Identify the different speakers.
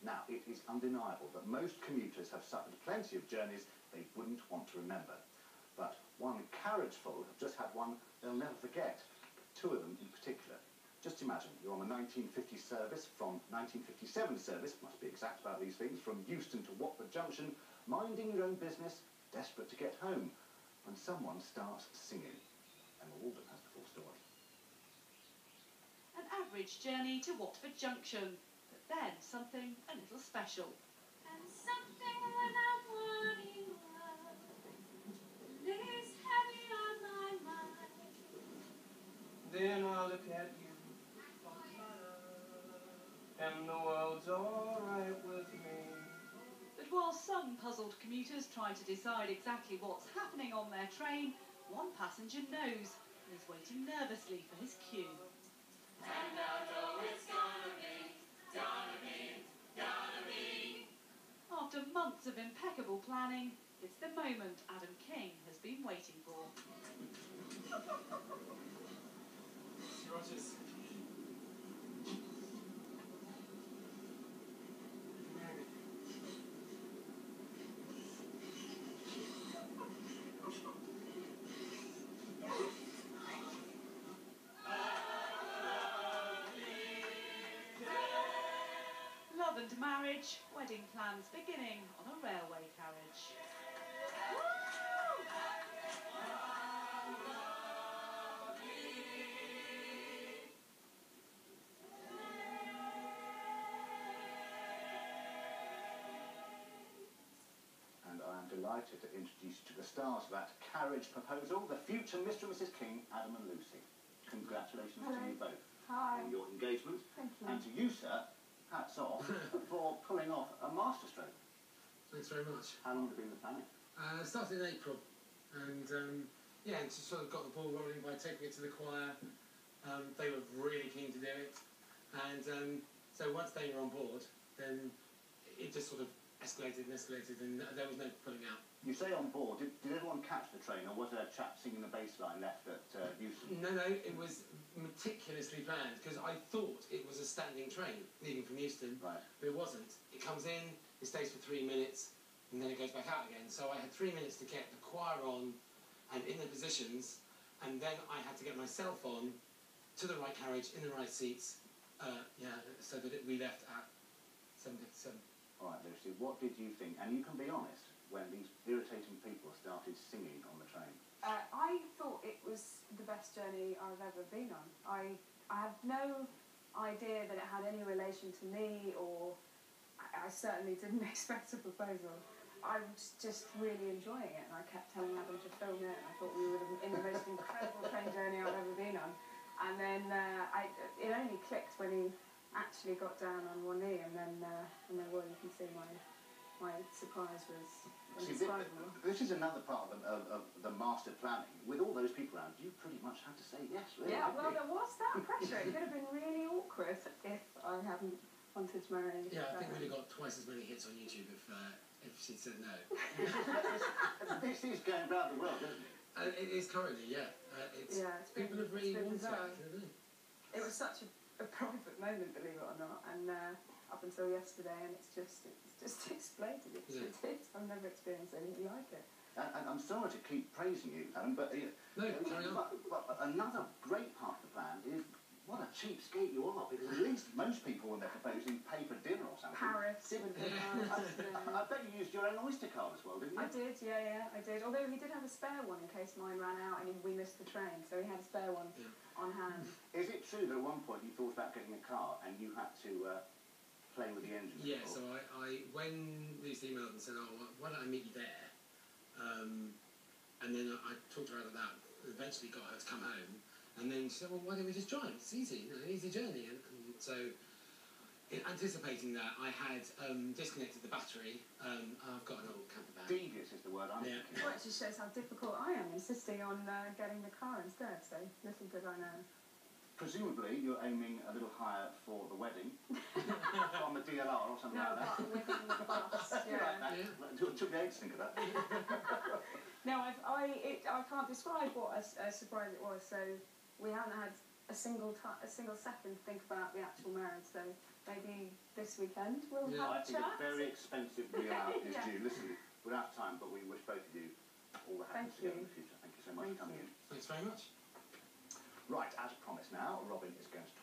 Speaker 1: Now, it is undeniable that most commuters have suffered plenty of journeys they wouldn't want to remember. But one carriageful have just had one they'll never forget. Two of them in particular. Just imagine, you're on the 1950 service from 1957 service, must be exact about these things, from Euston to Watford Junction, minding your own business, desperate to get home, when someone starts singing. And Walden has the full story.
Speaker 2: An average journey to Watford Junction, but then something a little special.
Speaker 3: And something when I'm wanting love lays heavy on my mind.
Speaker 4: Then I look at you, and the world's alright with me.
Speaker 2: But while some puzzled commuters try to decide exactly what's happening on their train, one passenger knows and is waiting nervously for his cue.
Speaker 3: And I know it's gonna be, gonna be, gonna be.
Speaker 2: After months of impeccable planning, it's the moment Adam King has been waiting for.
Speaker 4: Rogers.
Speaker 2: Love and marriage, wedding plans beginning on a railway carriage.
Speaker 1: And I am delighted to introduce you to the stars of that carriage proposal, the future Mr. and Mrs. King, Adam and Lucy. Congratulations to you both on your engagement.
Speaker 5: Thank you.
Speaker 1: And to you, sir, hats off for pulling off a masterstroke.
Speaker 6: Thanks very much.
Speaker 1: How long have you been in the planning?
Speaker 6: Started in April, and yeah, and just sort of got the ball rolling by taking it to the choir. They were really keen to do it, and so once they were on board, then it just sort of escalated and escalated, and there was no pulling out.
Speaker 1: You say on board, did everyone catch the train, or was there a chap singing the bass line left at Euston?
Speaker 6: No, it was meticulously planned, because I thought it was a standing train leaving from Euston,
Speaker 1: Right.
Speaker 6: but it wasn't. It comes in, it stays for 3 minutes, and then it goes back out again. So I had 3 minutes to get the choir on and in the positions, and then I had to get myself on to the right carriage, in the right seats, so that we left at 7:57.
Speaker 1: All right, Lucy, what did you think? And you can be honest, when these irritating people started singing on the train.
Speaker 5: I thought it was the best journey I've ever been on. I had no idea that it had any relation to me, or I certainly didn't expect a proposal. I was just really enjoying it, and I kept telling Adam to film it, and I thought we would have been in the most incredible train journey I've ever been on. And then it only clicked when he actually got down on one knee, and then well, you can see my surprise was indescribable.
Speaker 1: This is another part of the master planning. With all those people around, you pretty much had to say yes, really.
Speaker 5: Yeah, well, there was that pressure. It could have been really awkward if I hadn't wanted to marry.
Speaker 6: Yeah, I think we'd have got twice as many hits on YouTube if she'd said no.
Speaker 1: This is going round the world, isn't it?
Speaker 6: It is currently, yeah. People have really wanted it.
Speaker 5: It was such a private moment, believe it or not, and up until yesterday, and it's just exploded. I've never experienced anything like it.
Speaker 1: And I'm sorry to keep praising you, Adam, but but another great part of the plan is what a cheapskate you are, because at least most people, when they're proposing, pay for dinner or something.
Speaker 5: Paris.
Speaker 1: I bet you used your own Oyster card as well, didn't you?
Speaker 5: I did, yeah, I did. Although he did have a spare one in case mine ran out and we missed the train, so he had a spare one on hand.
Speaker 1: Is it true that at one point you thought about getting a car and you had to play with the engine?
Speaker 6: Yeah, so I when Lucy emailed and said, oh, why don't I meet you there? And then I talked to her about that, eventually got her to come home, and then she said, well, why don't we just drive? It's easy, an easy journey. And so, in anticipating that, I had disconnected the battery. I've got an old camper van.
Speaker 1: Devious is the word I'm thinking.
Speaker 5: Well, it just shows how difficult I am, insisting on getting the car instead, so little did I know.
Speaker 1: Presumably, you're aiming a little higher for the wedding, on the DLR or something like that.
Speaker 5: No, but within the bus,
Speaker 1: It took me ages to think of that.
Speaker 5: No, I can't describe what a surprise it was. So we haven't had a single second to think about the actual marriage. So maybe this weekend we'll
Speaker 6: Yeah.
Speaker 1: I
Speaker 5: have a
Speaker 1: think
Speaker 5: chat.
Speaker 1: a very expensive meal out is
Speaker 5: Yeah.
Speaker 1: due. Listen, we're out of time, but we wish both of you all the happiness
Speaker 5: Thank
Speaker 1: together in
Speaker 5: you.
Speaker 1: the future. Thank you so much
Speaker 5: Thank
Speaker 1: for coming
Speaker 5: you.
Speaker 1: in.
Speaker 6: Thanks very much.
Speaker 1: Right, as promised now, Robin is going to talk